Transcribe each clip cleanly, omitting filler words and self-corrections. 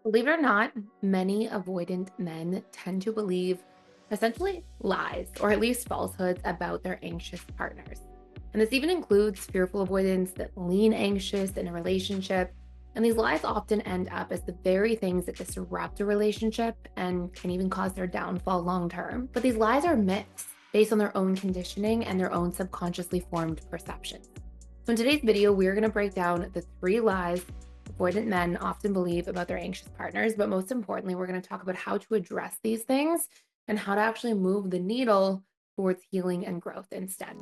Believe it or not, many avoidant men tend to believe essentially lies or at least falsehoods about their anxious partners. And this even includes fearful avoidance that lean anxious in a relationship. And these lies often end up as the very things that disrupt a relationship and can even cause their downfall long term. But these lies are myths based on their own conditioning and their own subconsciously formed perceptions. So, in today's video, we're going to break down the three lies avoidant men often believe about their anxious partners. But most importantly, we're going to talk about how to address these things and how to actually move the needle towards healing and growth instead.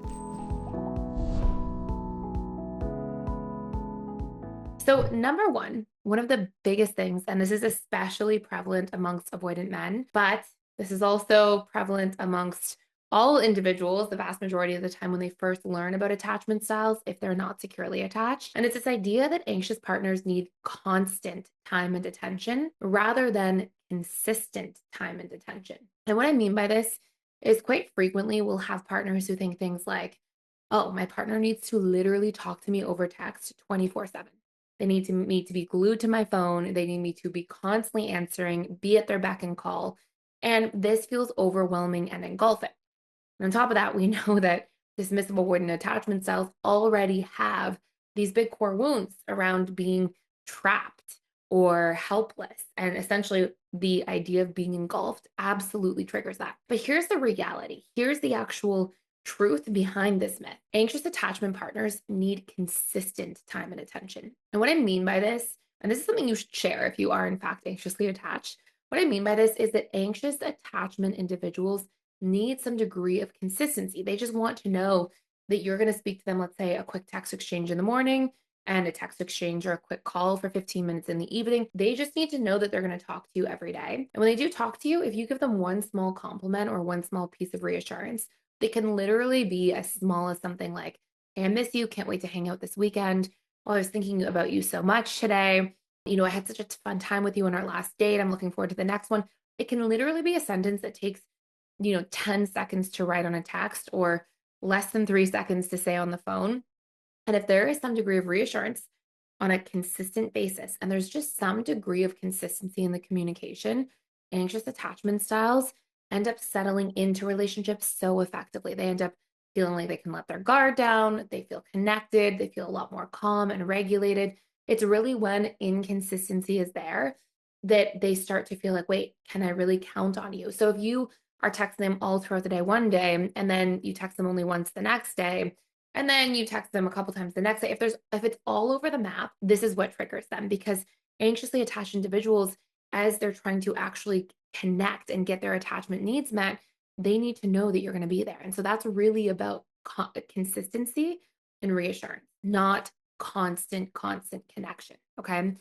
So, number one of the biggest things, and this is especially prevalent amongst avoidant men, but this is also prevalent amongst all individuals the vast majority of the time when they first learn about attachment styles, if they're not securely attached. And it's this idea that anxious partners need constant time and attention rather than consistent time and attention. And what I mean by this is quite frequently we'll have partners who think things like, oh, my partner needs to literally talk to me over text 24/7. They need to me to be glued to my phone. They need me to be constantly answering, be at their beck and call. And this feels overwhelming and engulfing. And on top of that, we know that dismissive avoidant attachment styles already have these big core wounds around being trapped or helpless. And essentially, the idea of being engulfed absolutely triggers that. But here's the reality. Here's the actual truth behind this myth. Anxious attachment partners need consistent time and attention. And what I mean by this, and this is something you should share if you are in fact anxiously attached, what I mean by this is that anxious attachment individuals need some degree of consistency. They just want to know that you're going to speak to them, let's say a quick text exchange in the morning and a text exchange or a quick call for 15 minutes in the evening. They just need to know that they're going to talk to you every day. And when they do talk to you, if you give them one small compliment or one small piece of reassurance, they can literally be as small as something like, hey, I miss you. Can't wait to hang out this weekend. Well, I was thinking about you so much today. I had such a fun time with you on our last date. I'm looking forward to the next one. It can literally be a sentence that takes 10 seconds to write on a text or less than 3 seconds to say on the phone. And if there is some degree of reassurance on a consistent basis, and there's just some degree of consistency in the communication, anxious attachment styles end up settling into relationships so effectively. They end up feeling like they can let their guard down, they feel connected, they feel a lot more calm and regulated. It's really when inconsistency is there that they start to feel like, wait, can I really count on you? So if you are texting them all throughout the day one day, and then you text them only once the next day, and then you text them a couple times the next day, if it's all over the map, this is what triggers them because anxiously attached individuals, as they're trying to actually connect and get their attachment needs met, they need to know that you're going to be there. And so that's really about consistency and reassurance, not constant connection. Okay.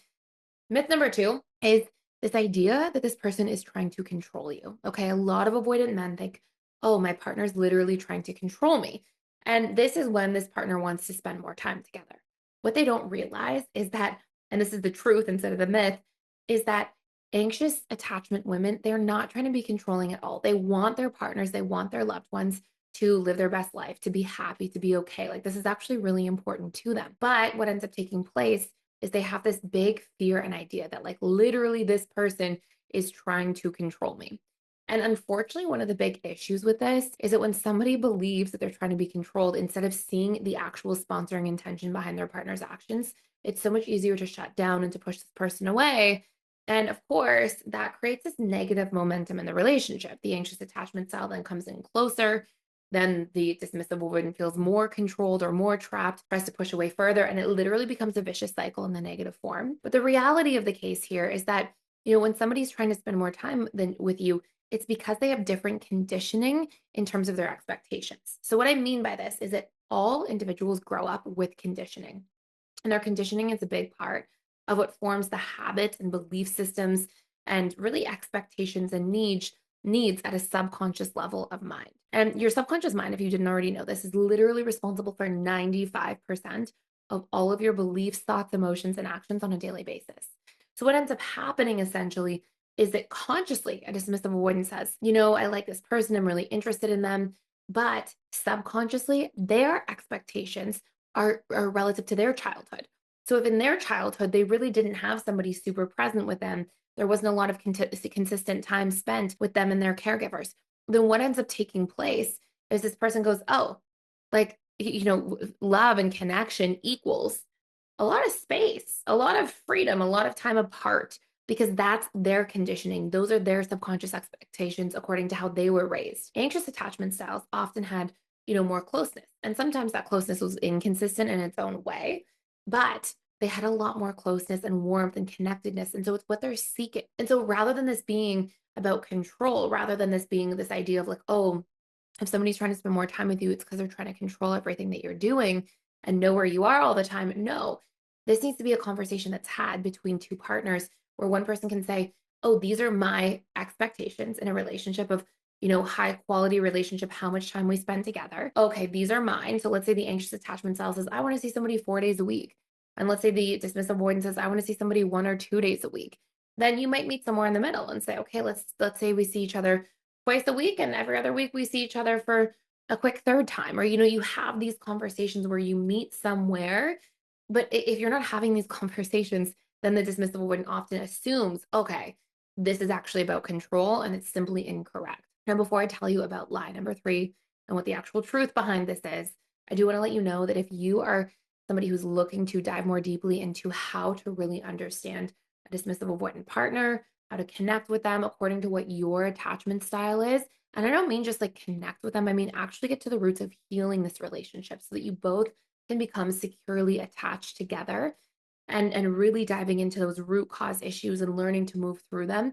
Myth number two is this idea that this person is trying to control you. Okay. A lot of avoidant men think, oh, my partner's literally trying to control me. And this is when this partner wants to spend more time together. What they don't realize is that, and this is the truth instead of the myth, is that anxious attachment women, they're not trying to be controlling at all. They want their partners, they want their loved ones to live their best life, to be happy, to be okay. Like this is actually really important to them. But what ends up taking place is they have this big fear and idea that like literally this person is trying to control me. And unfortunately, one of the big issues with this is that when somebody believes that they're trying to be controlled, instead of seeing the actual sponsoring intention behind their partner's actions, it's so much easier to shut down and to push this person away. And of course, that creates this negative momentum in the relationship. The anxious attachment style then comes in closer. Then the dismissive avoidant feels more controlled or more trapped, tries to push away further, and it literally becomes a vicious cycle in the negative form. But the reality of the case here is that, when somebody's trying to spend more time than with you, it's because they have different conditioning in terms of their expectations. So, what I mean by this is that all individuals grow up with conditioning, and their conditioning is a big part of what forms the habits and belief systems and really expectations and needs at a subconscious level of mind. And your subconscious mind, if you didn't already know this, is literally responsible for 95% of all of your beliefs, thoughts, emotions, and actions on a daily basis. So what ends up happening essentially is that consciously a dismissive avoidance says, I like this person, I'm really interested in them. But subconsciously, their expectations are relative to their childhood So if in their childhood they really didn't have somebody super present with them, there wasn't a lot of consistent time spent with them and their caregivers, then what ends up taking place is this person goes, oh, like, love and connection equals a lot of space, a lot of freedom, a lot of time apart, because that's their conditioning. Those are their subconscious expectations according to how they were raised. Anxious attachment styles often had, more closeness. And sometimes that closeness was inconsistent in its own way, but they had a lot more closeness and warmth and connectedness. And so it's what they're seeking. And so rather than this being about control, rather than this being this idea of like, oh, if somebody's trying to spend more time with you, it's because they're trying to control everything that you're doing and know where you are all the time. No, this needs to be a conversation that's had between two partners where one person can say, oh, these are my expectations in a relationship of, high quality relationship, how much time we spend together. Okay, these are mine. So let's say the anxious attachment style says, I want to see somebody 4 days a week. And let's say the dismissive avoidance says, I want to see somebody 1 or 2 days a week. Then you might meet somewhere in the middle and say, okay, let's say we see each other twice a week, and every other week we see each other for a quick third time. Or, you have these conversations where you meet somewhere. But if you're not having these conversations, then the dismissive avoidant often assumes, okay, this is actually about control, and it's simply incorrect. Now, before I tell you about lie number 3 and what the actual truth behind this is, I do want to let you know that if you are somebody who's looking to dive more deeply into how to really understand a dismissive avoidant partner, how to connect with them according to what your attachment style is. And I don't mean just like connect with them, I mean actually get to the roots of healing this relationship so that you both can become securely attached together, and really diving into those root cause issues and learning to move through them.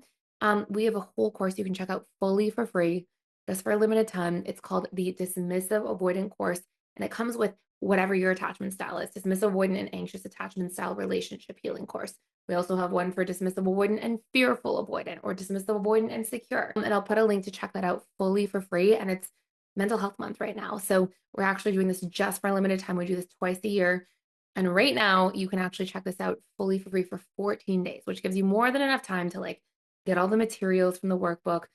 We have a whole course you can check out fully for free, just for a limited time. It's called the Dismissive Avoidant course, and it comes with whatever your attachment style is: dismissive avoidant and anxious attachment style relationship healing course. We also have one for dismissive avoidant and fearful avoidant, or dismissive avoidant and secure. And I'll put a link to check that out fully for free. And it's mental health month right now. So we're actually doing this just for a limited time. We do this twice a year. And right now you can actually check this out fully for free for 14 days, which gives you more than enough time to like get all the materials from the workbook,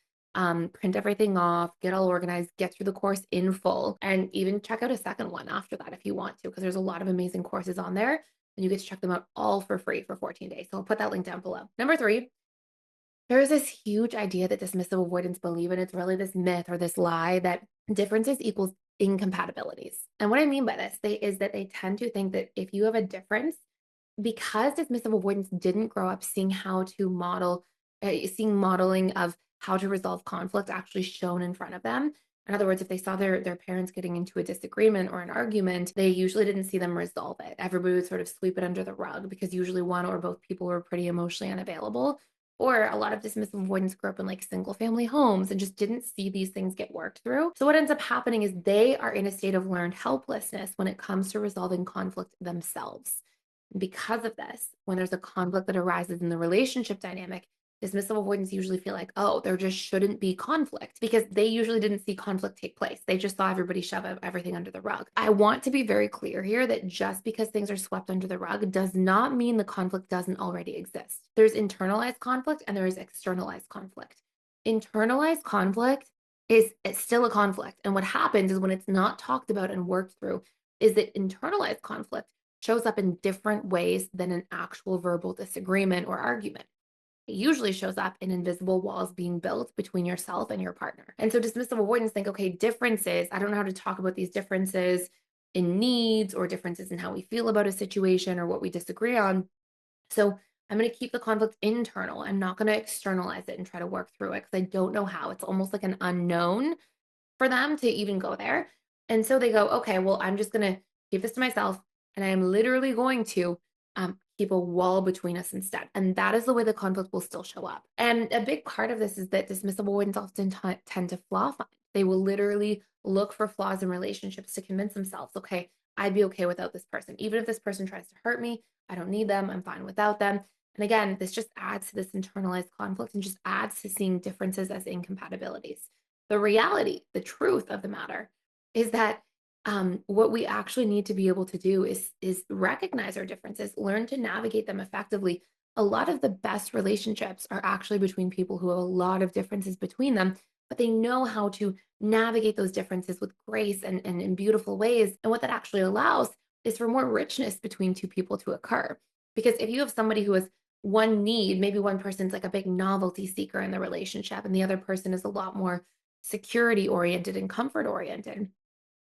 print everything off, get all organized, get through the course in full, and even check out a second one after that if you want to, because there's a lot of amazing courses on there and you get to check them out all for free for 14 days. So I'll put that link down below. Number 3, there's this huge idea that dismissive avoidants believe in. It's really this myth or this lie that differences equals incompatibilities. And what I mean by this is that they tend to think that if you have a difference, because dismissive avoidance didn't grow up seeing how to model, seeing modeling of how to resolve conflict actually shown in front of them. In other words, if they saw their parents getting into a disagreement or an argument, they usually didn't see them resolve it. Everybody would sort of sweep it under the rug because usually one or both people were pretty emotionally unavailable. Or a lot of dismissive avoidants grew up in like single family homes and just didn't see these things get worked through. So what ends up happening is they are in a state of learned helplessness when it comes to resolving conflict themselves. Because of this, when there's a conflict that arises in the relationship dynamic, dismissive avoidants usually feel like, oh, there just shouldn't be conflict because they usually didn't see conflict take place. They just saw everybody shove everything under the rug. I want to be very clear here that just because things are swept under the rug does not mean the conflict doesn't already exist. There's internalized conflict and there is externalized conflict. Internalized conflict is it's still a conflict. And what happens is when it's not talked about and worked through, is that internalized conflict shows up in different ways than an actual verbal disagreement or argument. It usually shows up in invisible walls being built between yourself and your partner. And so dismissive avoidants think, okay, differences, I don't know how to talk about these differences in needs or differences in how we feel about a situation or what we disagree on. So I'm going to keep the conflict internal. I'm not going to externalize it and try to work through it because I don't know how. It's almost like an unknown for them to even go there. And so they go, okay, well, I'm just going to keep this to myself. And I am literally going to keep a wall between us instead. And that is the way the conflict will still show up. And a big part of this is that dismissive avoidants often tend to flaw find. They will literally look for flaws in relationships to convince themselves, okay, I'd be okay without this person. Even if this person tries to hurt me, I don't need them. I'm fine without them. And again, this just adds to this internalized conflict and just adds to seeing differences as incompatibilities. The reality, the truth of the matter is that what we actually need to be able to do is recognize our differences, learn to navigate them effectively. A lot of the best relationships are actually between people who have a lot of differences between them, but they know how to navigate those differences with grace and in beautiful ways. And what that actually allows is for more richness between two people to occur. Because if you have somebody who has one need, maybe one person's like a big novelty seeker in the relationship, and the other person is a lot more security oriented and comfort oriented,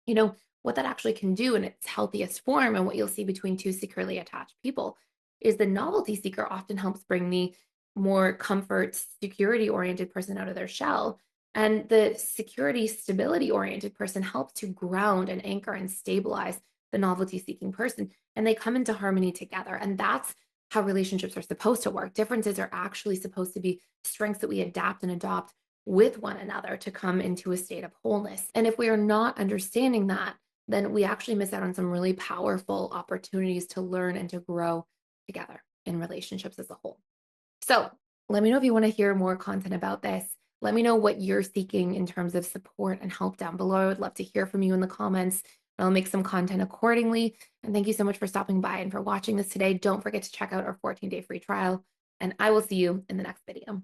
you know, what that actually can do in its healthiest form, and what you'll see between two securely attached people, is the novelty seeker often helps bring the more comfort, security oriented person out of their shell. And the security, stability oriented person helps to ground and anchor and stabilize the novelty seeking person. And they come into harmony together. And that's how relationships are supposed to work. Differences are actually supposed to be strengths that we adapt and adopt with one another to come into a state of wholeness. And if we are not understanding that, then we actually miss out on some really powerful opportunities to learn and to grow together in relationships as a whole. So let me know if you want to hear more content about this. Let me know what you're seeking in terms of support and help down below. I would love to hear from you in the comments. I'll make some content accordingly. And thank you so much for stopping by and for watching this today. Don't forget to check out our 14-day free trial, and I will see you in the next video.